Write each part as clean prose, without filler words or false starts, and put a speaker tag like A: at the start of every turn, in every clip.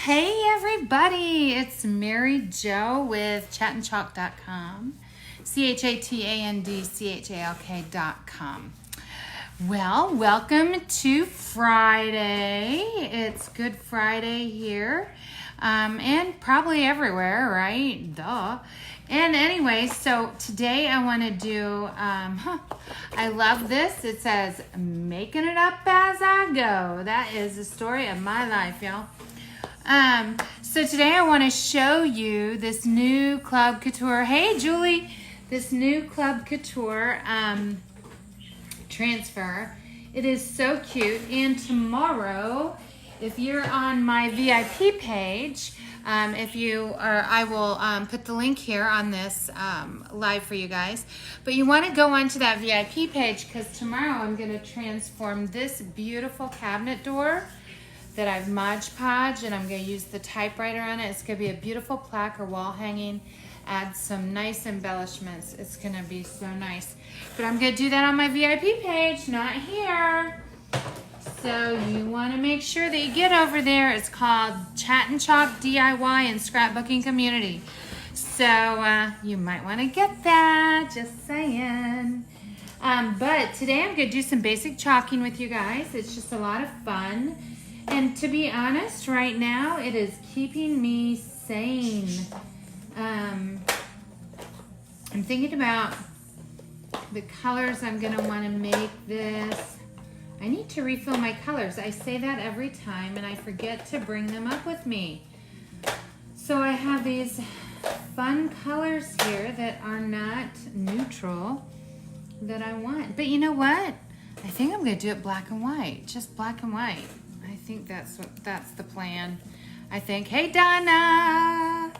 A: Hey everybody, it's Mary Jo with chatandchalk.com, ChatandChalk.com. Well, welcome to Friday. It's Good Friday here, and probably everywhere, right? Duh. And anyway, so today I want to do, I love this. It says, making it up as I go. That is the story of my life, y'all. So today I want to show you this new Club Couture. Hey, Julie. This new Club Couture transfer. It is so cute. And tomorrow, if you're on my VIP page, I will put the link here on this live for you guys. But you want to go onto that VIP page because tomorrow I'm going to transform this beautiful cabinet door that I've Mod Podge, and I'm going to use the typewriter on it. It's going to be a beautiful plaque or wall hanging. Add some nice embellishments. It's going to be so nice. But I'm going to do that on my VIP page, not here. So you want to make sure that you get over there. It's called Chat and Chalk DIY and Scrapbooking Community. So you might want to get that, just saying. But today I'm going to do some basic chalking with you guys. It's just a lot of fun. And to be honest, right now, it is keeping me sane. I'm thinking about the colors I'm going to want to make this. I need to refill my colors. I say that every time, and I forget to bring them up with me. So I have these fun colors here that are not neutral that I want. But you know what? I think I'm going to do it black and white, just black and white. I think that's the plan. I think, hey Donna,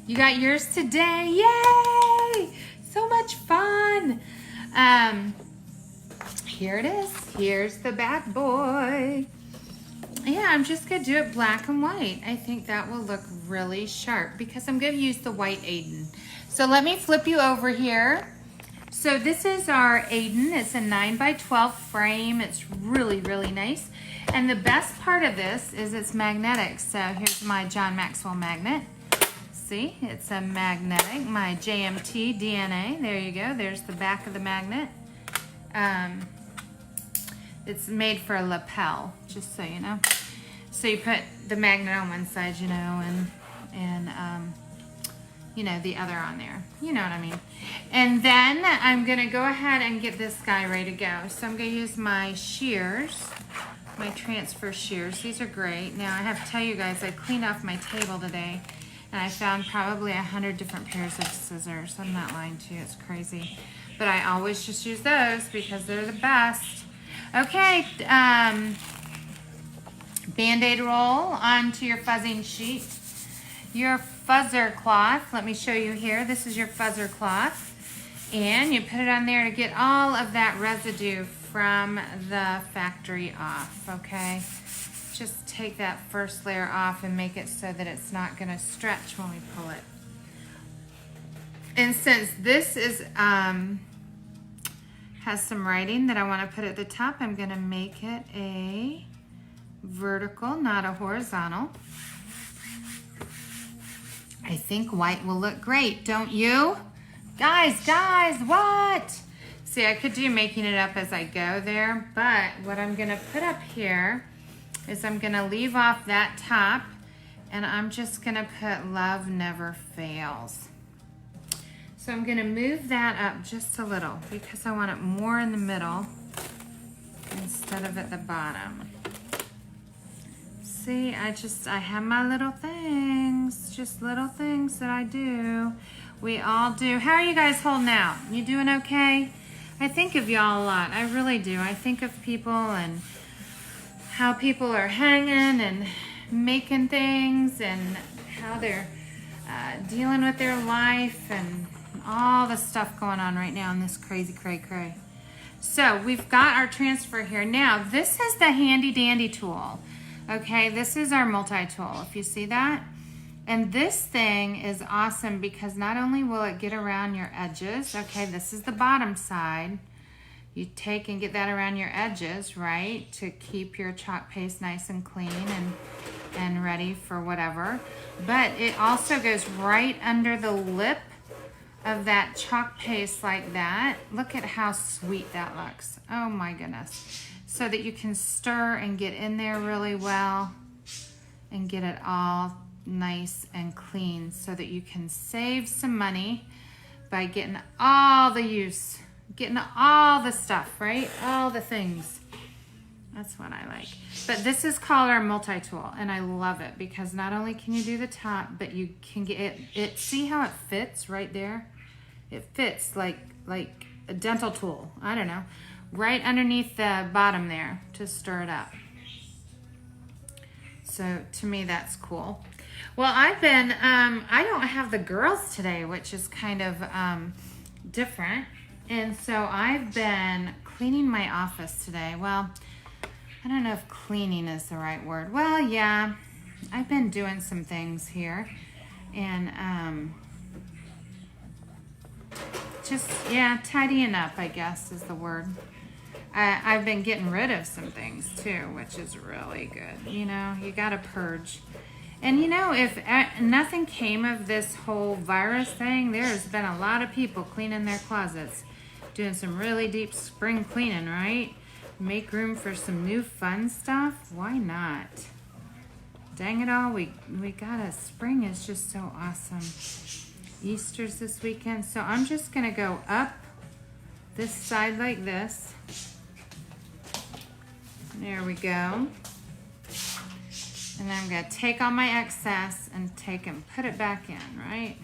A: you got yours today. Yay! So much fun. Here it is. Here's the bad boy. Yeah, I'm just gonna do it black and white. I think that will look really sharp because I'm gonna use the white Aiden. So let me flip you over here. So this is our Aiden. It's a 9x12 frame. It's really, really nice. And the best part of this is it's magnetic. So here's my John Maxwell magnet. See, it's a magnetic, my JMT DNA. There you go. There's the back of the magnet. It's made for a lapel, just so you know. So you put the magnet on one side, you know, and you know, the other on there. You know what I mean. And then I'm going to go ahead and get this guy ready to go. So I'm going to use my shears, my transfer shears. These are great. Now I have to tell you guys, I cleaned off my table today, and I found probably 100 different pairs of scissors. I'm not lying to you. It's crazy. But I always just use those because they're the best. Okay. Band-Aid roll onto your fuzzing sheet. Your fuzzer cloth, let me show you here. This is your fuzzer cloth. And you put it on there to get all of that residue from the factory off, okay? Just take that first layer off and make it so that it's not gonna stretch when we pull it. And since this is, has some writing that I wanna put at the top, I'm gonna make it a vertical, not a horizontal. I think white will look great, don't you? Guys, what? See, I could do making it up as I go there, but what I'm gonna put up here is I'm gonna leave off that top, and I'm just gonna put love never fails. So I'm gonna move that up just a little because I want it more in the middle instead of at the bottom. See, I have my little things, just little things that I do. We all do. How are you guys holding out? You doing okay? I think of y'all a lot. I really do. I think of people and how people are hanging and making things and how they're dealing with their life and all the stuff going on right now in this crazy cray. So we've got our transfer here. Now, this is the handy dandy tool. Okay, this is our multi-tool, if you see that. And this thing is awesome because not only will it get around your edges, okay, this is the bottom side. You take and get that around your edges, right, to keep your chalk paste nice and clean and and ready for whatever. But it also goes right under the lip of that chalk paste like that. Look at how sweet that looks. Oh my goodness. So that you can stir and get in there really well and get it all nice and clean so that you can save some money by getting all the use, getting all the stuff, right? All the things. That's what I like. But this is called our multi-tool, and I love it because not only can you do the top, but you can get it, see how it fits right there? It fits like a dental tool, I don't know, right underneath the bottom there to stir it up. So to me, that's cool. Well, I've been, I don't have the girls today, which is kind of different. And so I've been cleaning my office today. Well, I don't know if cleaning is the right word. Well, yeah, I've been doing some things here. And just, yeah, tidying up, I guess, is the word. I've been getting rid of some things too, which is really good. You know, you got to purge. And you know, if nothing came of this whole virus thing, there's been a lot of people cleaning their closets, doing some really deep spring cleaning, right? Make room for some new fun stuff. Why not? Dang it all, we got a spring is just so awesome. Easter's this weekend, so I'm just gonna go up this side like this. There we go. And then I'm gonna take all my excess and take and put it back in, right?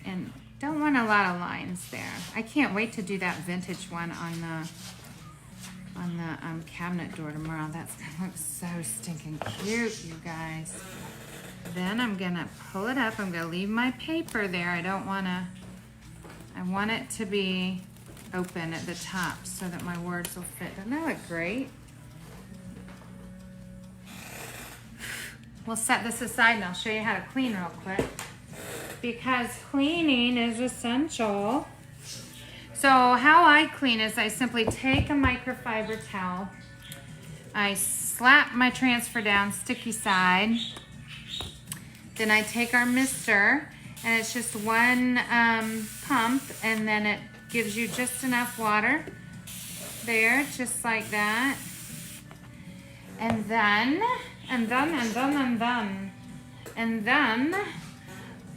A: And don't want a lot of lines there. I can't wait to do that vintage one on the cabinet door tomorrow. That's gonna look so stinking cute, you guys. Then I'm gonna pull it up. I'm gonna leave my paper there. I want it to be open at the top so that my words will fit. Doesn't that look great? We'll set this aside and I'll show you how to clean real quick because cleaning is essential. So how I clean is I simply take a microfiber towel, I slap my transfer down sticky side, then I take our mister and it's just one pump and then it gives you just enough water there, just like that. And then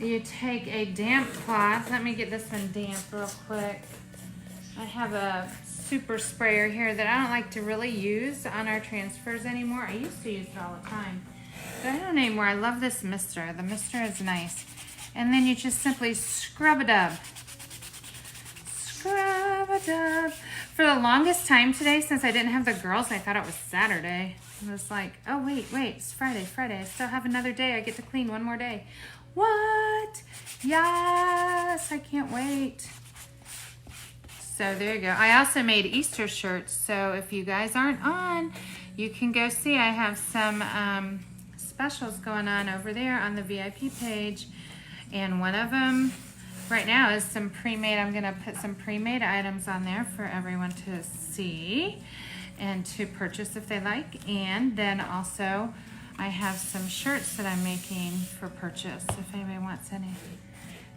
A: you take a damp cloth. Let me get this one damp real quick. I have a super sprayer here that I don't like to really use on our transfers anymore. I used to use it all the time, but I don't anymore. I love this mister. The mister is nice. And then you just simply scrub it up. Scrub it up. For the longest time today, since I didn't have the girls, I thought it was Saturday. I was like, oh, wait, it's Friday. I still have another day. I get to clean one more day. What? Yes, I can't wait. So there you go. I also made Easter shirts. So if you guys aren't on, you can go see. I have some specials going on over there on the VIP page. And one of them right now is some pre-made. I'm going to put some pre-made items on there for everyone to see and to purchase if they like. And then also I have some shirts that I'm making for purchase if anybody wants any.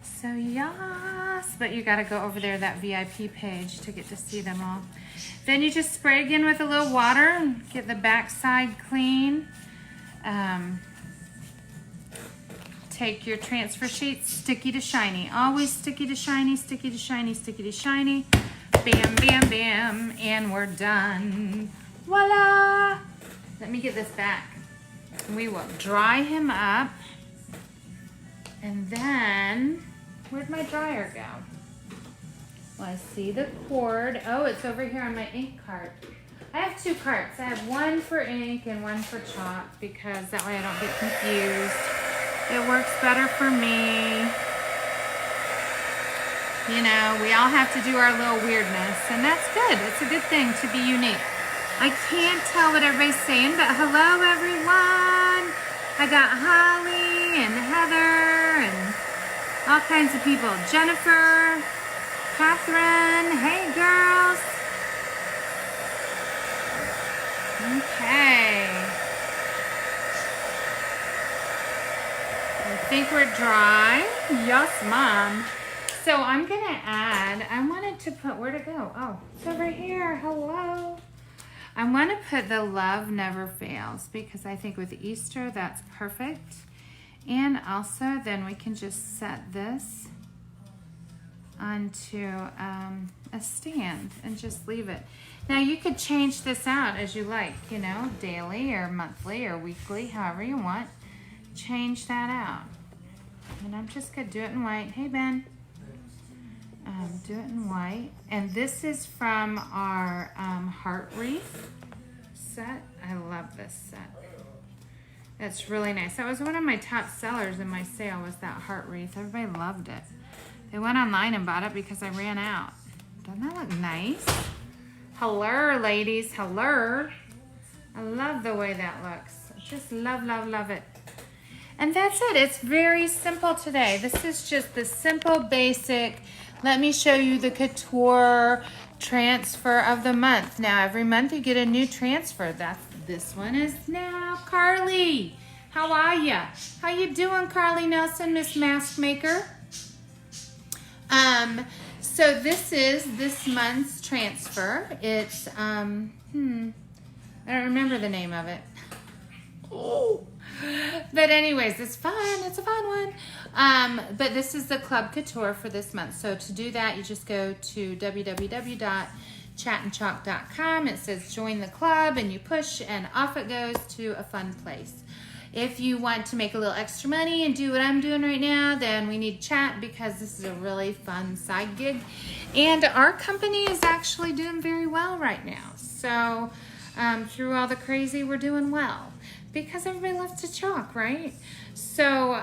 A: So yes, but you got to go over there, that VIP page, to get to see them all. Then you just spray again with a little water and get the back side clean. Take your transfer sheets, sticky to shiny. Always sticky to shiny, sticky to shiny, sticky to shiny. Bam, bam, bam, and we're done. Voila! Let me get this back. We will dry him up. And then, where'd my dryer go? Well, I see the cord. Oh, it's over here on my ink cart. I have two carts. I have one for ink and one for chalk because that way I don't get confused. It works better for me. You know, we all have to do our little weirdness, and that's good. It's a good thing to be unique. I can't tell what everybody's saying, but hello, everyone. I got Holly and Heather and all kinds of people. Jennifer, Catherine, hey, girls. Okay. I think we're dry. Yes, Mom. So I'm gonna add, I wanted to put, where'd it go? Oh, it's over here, hello. I wanna put the Love Never Fails because I think with Easter, that's perfect. And also then we can just set this onto a stand and just leave it. Now you could change this out as you like, you know, daily or monthly or weekly, however you want. Change that out. And I'm just gonna do it in white. Hey, Ben. Do it in white. And this is from our heart wreath set. I love this set. That's really nice. That was one of my top sellers in my sale, was that heart wreath. Everybody loved it. They went online and bought it because I ran out. Doesn't that look nice? Hello, ladies. Hello. I love the way that looks. Just love, love, love it. And that's it. It's very simple today. This is just the simple, basic, let me show you the couture transfer of the month. Now, every month you get a new transfer. This one is now Carly. How are ya? How you doing, Carly Nelson, Miss Mask Maker? So this is this month's transfer. It's, I don't remember the name of it. Oh. But anyways, it's fun. It's a fun one. But this is the Club Couture for this month. So to do that, you just go to www.chatandchalk.com. It says join the club and you push and off it goes to a fun place. If you want to make a little extra money and do what I'm doing right now, then we need chat because this is a really fun side gig. And our company is actually doing very well right now. So through all the crazy, we're doing well. Because everybody loves to chalk, right? So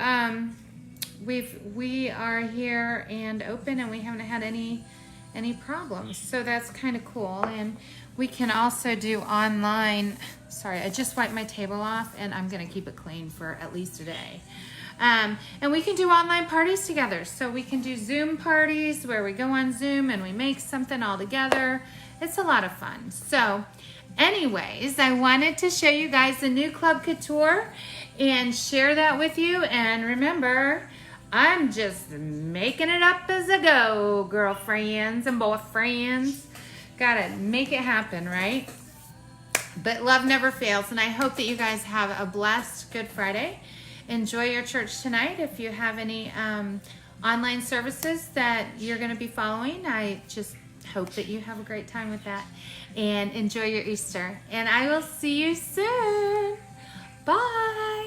A: we are here and open, and we haven't had any problems. So that's kind of cool. And we can also do online. Sorry, I just wiped my table off, and I'm gonna keep it clean for at least a day. And we can do online parties together. So we can do Zoom parties where we go on Zoom and we make something all together. It's a lot of fun. So anyways, I wanted to show you guys the new Club Couture and share that with you. And remember, I'm just making it up as I go, girlfriends and boyfriends. Gotta make it happen, right? But love never fails. And I hope that you guys have a blessed Good Friday. Enjoy your church tonight. If you have any online services that you're going to be following, I just hope that you have a great time with that. And enjoy your Easter. And I will see you soon. Bye.